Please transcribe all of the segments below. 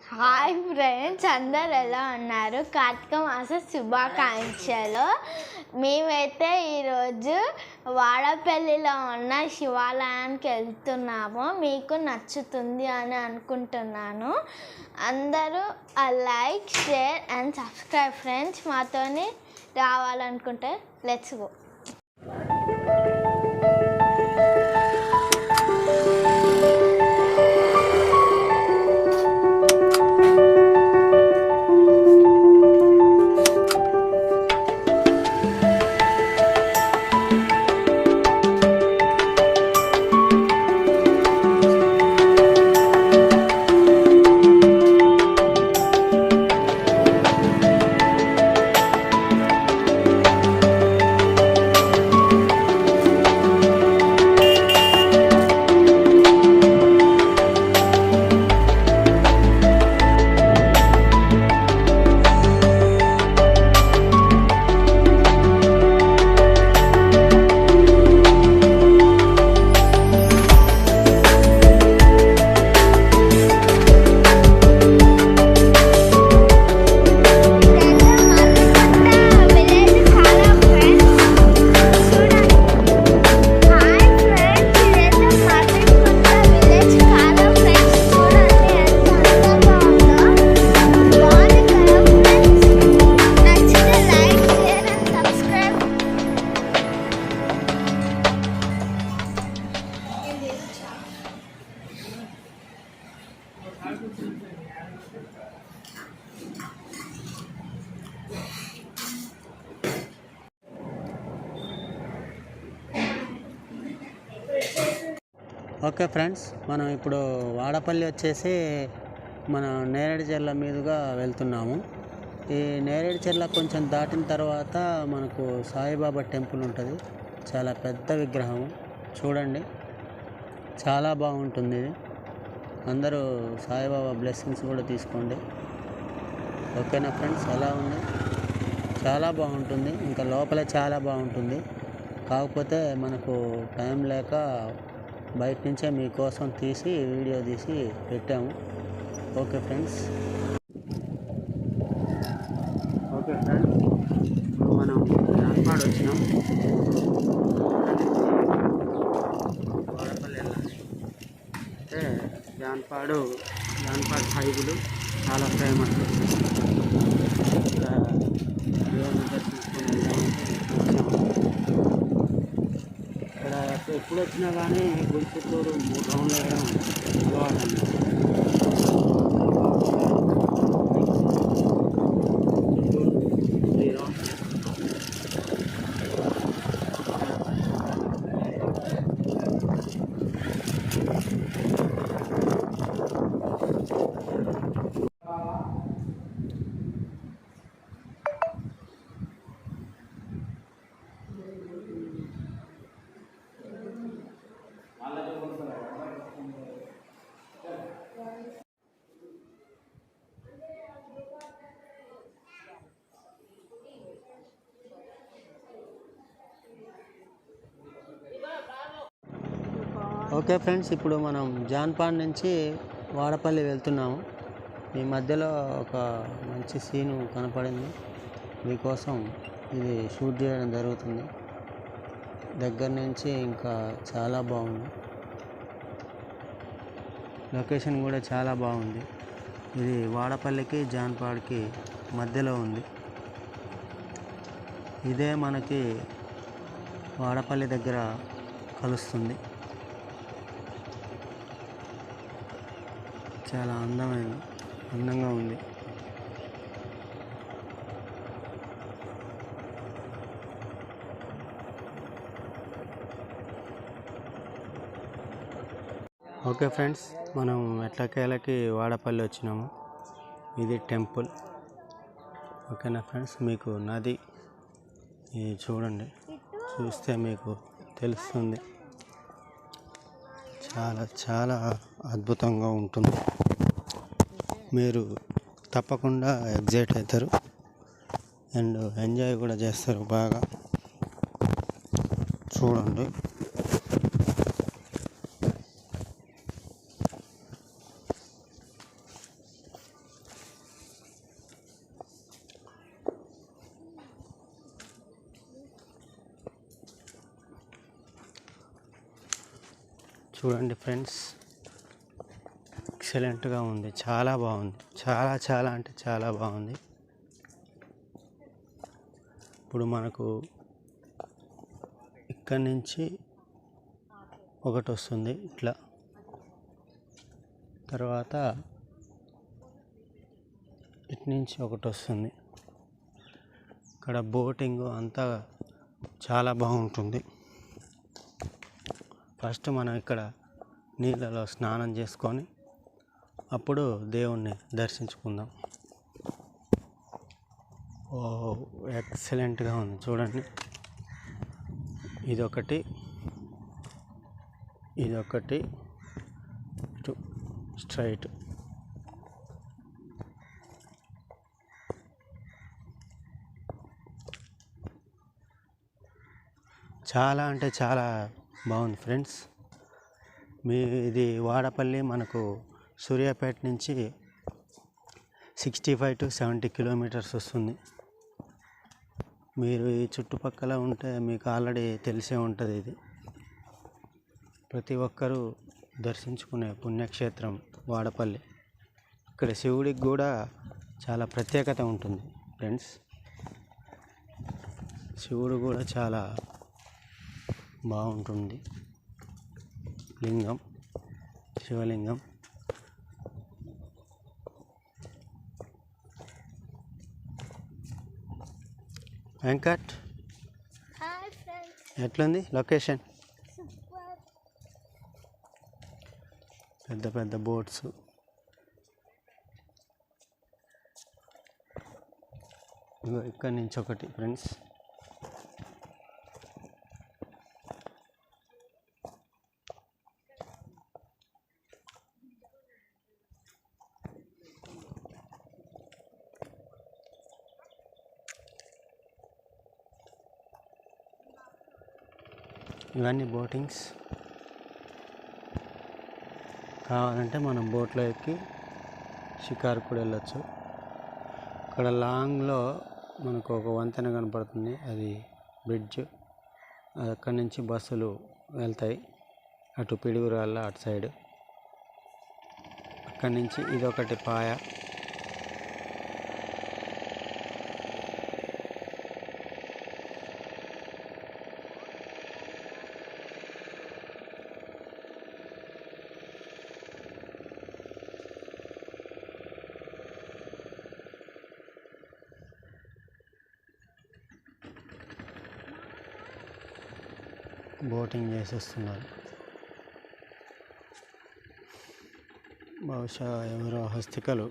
Hi friends, అందరు ఎలా ఉన్నారు? కార్తీక మాస శుభాకాంక్షలు. మేమైతే ఈరోజు వాడపల్లిలో ఉన్న శివాలయానికి వెళ్తున్నాము. మీకు నచ్చుతుంది అని అనుకుంటున్నాను. అందరూ like, share and subscribe friends. మాతోని రావాలనుకుంటే లెట్స్ గో. ఓకే ఫ్రెండ్స్, మనం ఇప్పుడు వాడపల్లి వచ్చేసి మన నేరేడు చెర్ల మీదుగా వెళ్తున్నాము. ఈ నేరేడు చెర్ల కొంచెం దాటిన తర్వాత మనకు సాయిబాబా టెంపుల్ ఉంటుంది. చాలా పెద్ద విగ్రహం చూడండి, చాలా బాగుంటుంది ఇది. అందరూ సాయిబాబా బ్లెస్సింగ్స్ కూడా తీసుకోండి. ఓకేనా ఫ్రెండ్స్? ఎలా ఉంది? చాలా బాగుంటుంది. ఇంకా లోపలే చాలా బాగుంటుంది. కాకపోతే మనకు టైం లేక బయట నుంచే మీకోసం తీసి వీడియో తీసి పెట్టాము. ఓకే ఫ్రెండ్స్, ఇప్పుడు మనం జాన్పాడు వచ్చినాం. వాడపల్లి అంటే జాన్పాడు హైబులు చాలా ఫేమస్. దేవుని దర్శించుకొని వెళ్దామంటే ఇక్కడ ఎప్పుడు వచ్చినా కానీ గుడి చుట్టూరు 3 రౌండ్లు వేయడం అలవాటు. ఓకే ఫ్రెండ్స్, ఇప్పుడు మనం జాన్పాడ్ నుంచి వాడపల్లి వెళ్తున్నాము. ఈ మధ్యలో ఒక మంచి సీను కనపడింది, మీకోసం ఇది షూట్ చేయడం జరుగుతుంది. దగ్గర నుంచి ఇంకా చాలా బాగుంది. లొకేషన్ కూడా చాలా బాగుంది. ఇది వాడపల్లికి జాన్పాడ్కి మధ్యలో ఉంది. ఇదే మనకి వాడపల్లి దగ్గర కలుస్తుంది. చాలా అందంగా ఉంది. ఓకే ఫ్రెండ్స్, మనం ఎట్లకేలకి వాడపల్లి వచ్చినాము. ఇది టెంపుల్. ఓకేనా ఫ్రెండ్స్? మీకు నది ఇది చూడండి, చూస్తే మీకు తెలుస్తుంది. చాలా చాలా అద్భుతంగా ఉంటుంది. మీరు తప్పకుండా ఎగ్జైట్ అవుతారు అండ్ ఎంజాయ్ కూడా చేస్తారు బాగా. చూడండి, చూడండి ఫ్రెండ్స్, ఎక్సలెంట్గా ఉంది, చాలా బాగుంది, చాలా చాలా అంటే చాలా బాగుంది. ఇప్పుడు మనకు ఇక్కడి నుంచి ఒకటి వస్తుంది ఇట్లా, తర్వాత ఇటు నుంచి ఒకటి వస్తుంది. ఇక్కడ బోటింగ్ అంతా చాలా బాగుంటుంది. ఫస్ట్ మనం ఇక్కడ నీళ్ళలో స్నానం చేసుకొని అప్పుడు దేవుణ్ణి దర్శించుకుందాం. ఓ ఎక్సలెంట్గా ఉంది చూడండి. ఇదొకటి ఇటు స్ట్రైట్. చాలా అంటే చాలా బాగుంది ఫ్రెండ్స్. ఇది వాడపల్లి మనకు సూర్యాపేట నుంచి 65 to 70 కిలోమీటర్స్ వస్తుంది. మీరు ఈ చుట్టుపక్కల ఉంటే మీకు ఆల్రెడీ తెలిసే ఉంటుంది. ఇది ప్రతి ఒక్కరూ దర్శించుకునే పుణ్యక్షేత్రం వాడపల్లి. ఇక్కడ శివుడికి కూడా చాలా ప్రత్యేకత ఉంటుంది ఫ్రెండ్స్. శివుడు కూడా చాలా బాగుంటుంది. లింగం, శివలింగం. వెంకట్, ఎట్లుంది లొకేషన్? పెద్ద పెద్ద బోట్స్. ఇక్కడి నుంచి ఒకటి ఫ్రెండ్స్. ఇవన్నీ బోటింగ్స్. కావాలంటే మనం బోట్లో ఎక్కి షికారు కూడా వెళ్ళొచ్చు. ఇక్కడ లాంగ్లో మనకు ఒక వంతెన కనపడుతుంది, అది బ్రిడ్జ్. అక్కడి నుంచి బస్సులు వెళ్తాయి అటు పిడుగురాళ్ళ అటు సైడ్. అక్కడి నుంచి ఇదొకటి పాయ. బోటింగ్ చేసేస్తున్నారు. బహుశా ఎవరో హస్తికలు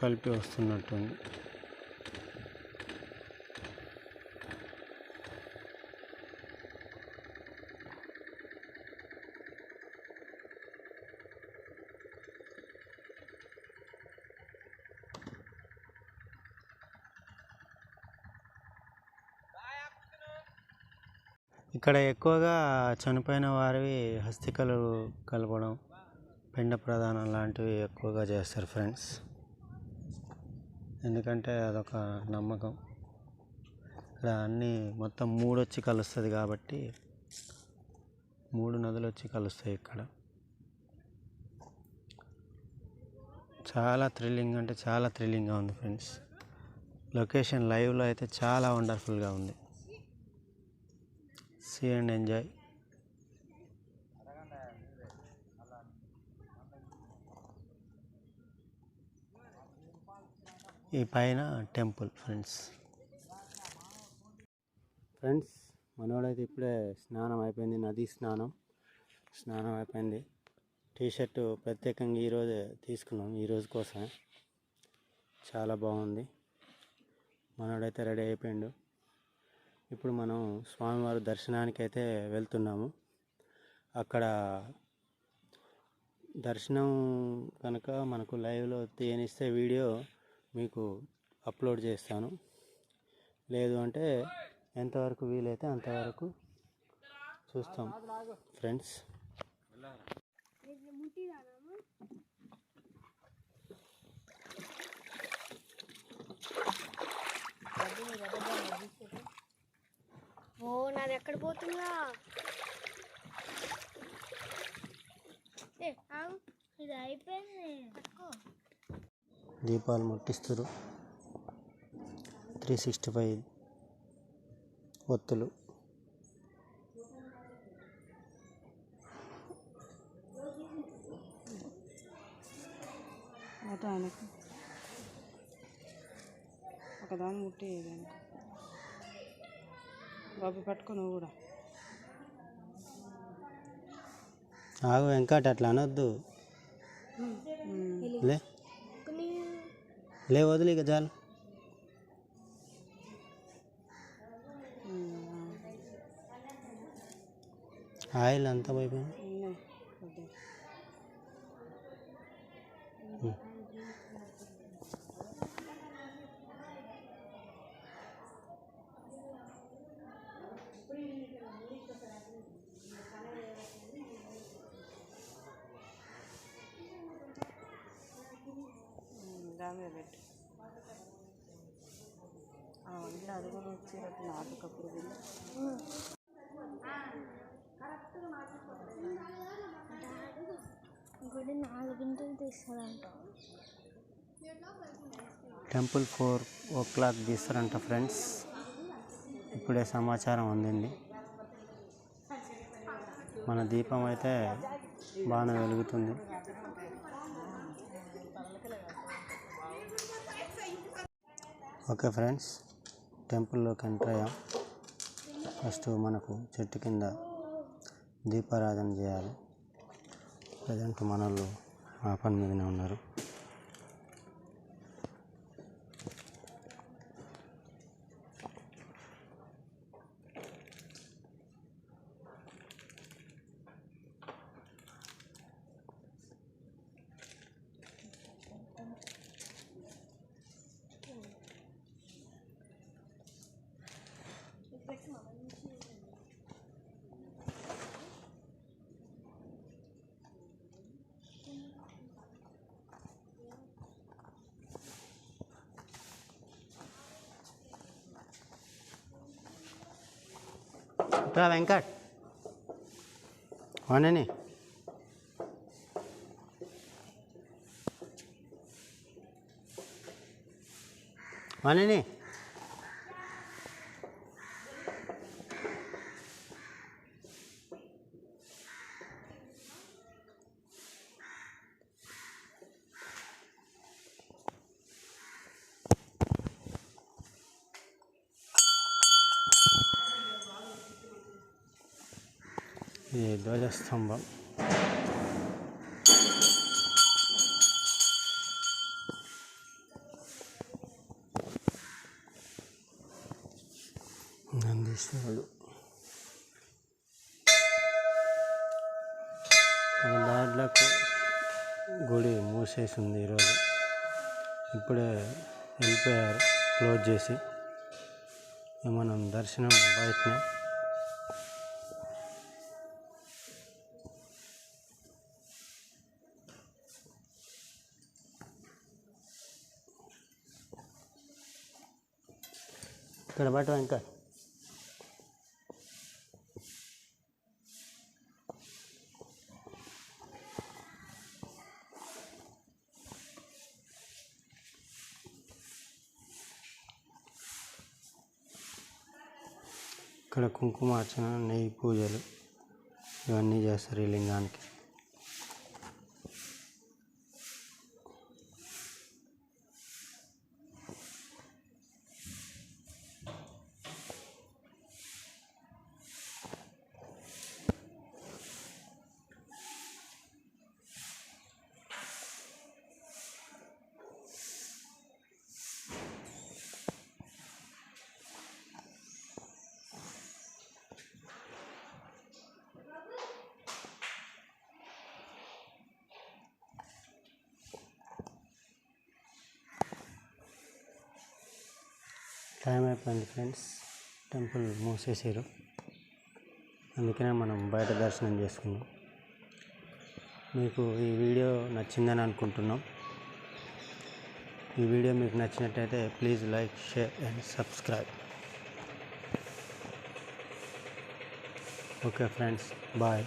కలిపి వస్తున్నట్టుంది. ఇక్కడ ఎక్కువగా చనిపోయిన వారివి హస్తికలు కలపడం, పిండ ప్రదానం లాంటివి ఎక్కువగా చేస్తారు ఫ్రెండ్స్. ఎందుకంటే అదొక నమ్మకం. ఇక్కడ అన్నీ మొత్తం 3 వచ్చి కలుస్తుంది కాబట్టి 3 నదులు వచ్చి కలుస్తాయి ఇక్కడ. చాలా థ్రిల్లింగ్ అంటే చాలా థ్రిల్లింగ్గా ఉంది ఫ్రెండ్స్. లొకేషన్ లైవ్లో అయితే చాలా వండర్ఫుల్గా ఉంది. See and enjoy. ఈ పైన టెంపుల్ ఫ్రెండ్స్. మనోడైతే ఇప్పుడే స్నానం అయిపోయింది, నదీ స్నానం అయిపోయింది. టీషర్టు ప్రత్యేకంగా ఈరోజే తీసుకున్నాం, ఈరోజు కోసమే. చాలా బాగుంది. మనోడైతే రెడీ అయిపోయిండు. ఇప్పుడు మనం స్వామివారి దర్శనానికి అయితే వెళ్తున్నాము. అక్కడ దర్శనం కనుక మనకు లైవ్లో తీయనిస్తే వీడియో మీకు అప్లోడ్ చేస్తాను. లేదు అంటే ఎంతవరకు వీలైతే అంతవరకు చూస్తాం ఫ్రెండ్స్. ఓ నాది ఎక్కడ పోతుందా? అయిపోయింది. దీపాలు ముట్టిస్తారు. 365 ఒత్తులు. ఆయనకు ఒకదాని ముట్టి బాబు పట్టుకో నువ్వు కూడా. ఆగు వెంకట, అట్లా అనొద్దు. లే వదిలి ఇక చాలు. ఆయిల్ అంతా పోయిపోయింది. దాని మీద పెట్టు. వంట అది కూడా వచ్చేటట్టు నాటు కప్పుడు గుడి 4 తీస్తారంట. Temple 4 o'clock తీస్తారంట friends. ఇప్పుడే సమాచారం అందింది. మన దీపం అయితే బాగా వెలుగుతుంది. ఓకే ఫ్రెండ్స్, టెంపుల్లోకి ఎంటర్ అయ్యాం. ఫస్ట్ మనకు చెట్టు కింద దీపారాధన చేయాలి. ప్రజెంట్ మన వాళ్ళు ఆ పని మీదనే ఉన్నారు. రా వెంకట్, వాణిని వాణిని ఈ ధ్వజస్తంభం. నందీశ్వరుడు. మన దాంట్లోకి గుడి మూసేసి ఉంది ఈరోజు. ఇప్పుడే వెళ్ళిపోయారు క్లోజ్ చేసి. మనం దర్శనం బయటనే. ఇక్కడ బయట ఇంకా ఇక్కడ కుంకుమార్చన, నెయ్యి పూజలు ఇవన్నీ చేస్తారు ఈ లింగానికి. టైం అయిపోయింది ఫ్రెండ్స్, టెంపుల్ మూసేసారు. అందుకనే మనం బయట దర్శనం చేసుకున్నాం. మీకు ఈ వీడియో నచ్చిందని అనుకుంటున్నాం. ఈ వీడియో మీకు నచ్చినట్టయితే please like, share and subscribe. Okay friends, bye.